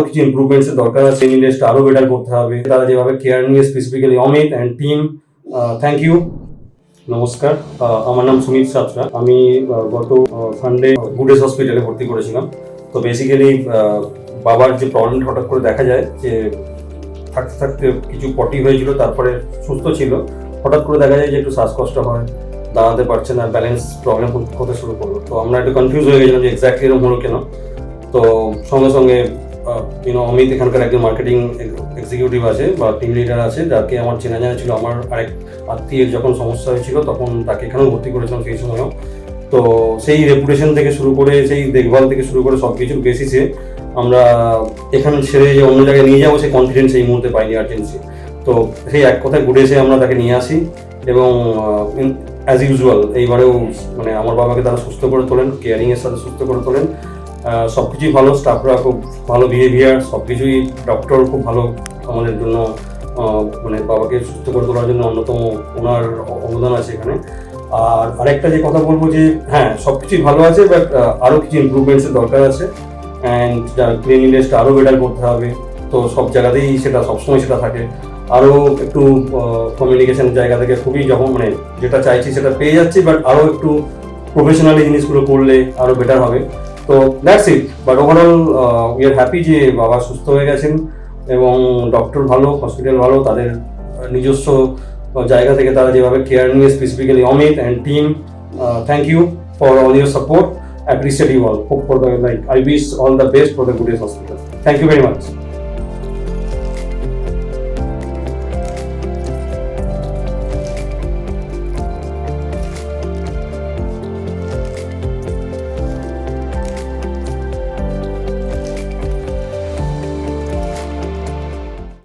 কিছু ইমপ্রুভমেন্টস এর দরকার আছে, ইন্ডাস্ট্রি আরো বেটার করতে হবে। তারা যেভাবে কেয়ার নিয়ে specifically Amit and team, thank you. নমস্কার, আমার নাম সুমিত সাতরা। আমি গত সানডে গুডেস হসপিটালে ভর্তি করেছিলাম। তো বেসিক্যালি বাবার যে প্রবলেমটা হঠাৎ করে দেখা যায় যে থাকতে থাকতে কিছু পটি হয়েছিল, তারপরে সুস্থ ছিল, হঠাৎ করে দেখা যায় যে একটু শ্বাসকষ্ট হয়, দাঁড়াতে পারছে না, ব্যালেন্স প্রবলেম হতে শুরু করলো। তো আমরা একটু কনফিউজ হয়ে গেছিলাম যে এক্স্যাক্টলি এরকম হলো কেন। তো সঙ্গে সঙ্গে অমিত এখানকার একজন মার্কেটিং এক্সিকিউটিভ আছে বা টিম লিডার আছে, যাকে আমার চেনা জানা ছিল। আমার আরেক আত্মীয়ের যখন সমস্যা হয়েছিল তখন তাকে এখানেও ভর্তি করেছিলাম সেই সময়ও। তো সেই রেপুটেশন থেকে শুরু করে, সেই দেখভাল থেকে শুরু করে সব কিছুর বেসিসে আমরা এখানে ছেড়ে যে অন্য জায়গায় নিয়ে যাবো সেই কনফিডেন্স এই মুহূর্তে পাইনি, আর্জেন্সি। তো সেই এক কথায় ঘুরে এসে আমরা তাকে নিয়ে আসি এবং অ্যাজ ইউজুয়াল এইবারেও মানে আমার বাবাকে তারা সুস্থ করে তোলেন, কেয়ারিংয়ের সাথে সুস্থ করে তোলেন। সব কিছুই ভালো, স্টাফরা খুব ভালো বিহেভিয়ার, সব কিছুই, ডক্টর খুব ভালো আমাদের জন্য, মানে বাবাকে সুস্থ করে তোলার জন্য অন্যতম ওনার অবদান আছে এখানে। আর আরেকটা যে কথা বলবো যে হ্যাঁ, সব কিছুই ভালো আছে, বাট আরও কিছু ইমপ্রুভমেন্টসের দরকার আছে অ্যান্ড ক্লিনলিনেসটা আরও বেটার করতে হবে। তো সব জায়গাতেই সেটা সবসময় সেটা থাকে। আরও একটু কমিউনিকেশন জায়গা থেকে খুবই যখন মানে যেটা চাইছি সেটা পেয়ে যাচ্ছি, বাট আরও একটু প্রফেশনালি জিনিসগুলো করলে আরও বেটার হবে। তো that's it. But overall we are happy যে বাবা সুস্থ হয়ে গেছেন এবং ডক্টর ভালো, হসপিটাল ভালো, তাদের নিজস্ব জায়গা থেকে তারা যেভাবে কেয়ার নিয়ে specifically Amit and team, thank you for all your support, appreciate you all. Hope for the I wish all the best for the Goodness Hospital. Thank you very much.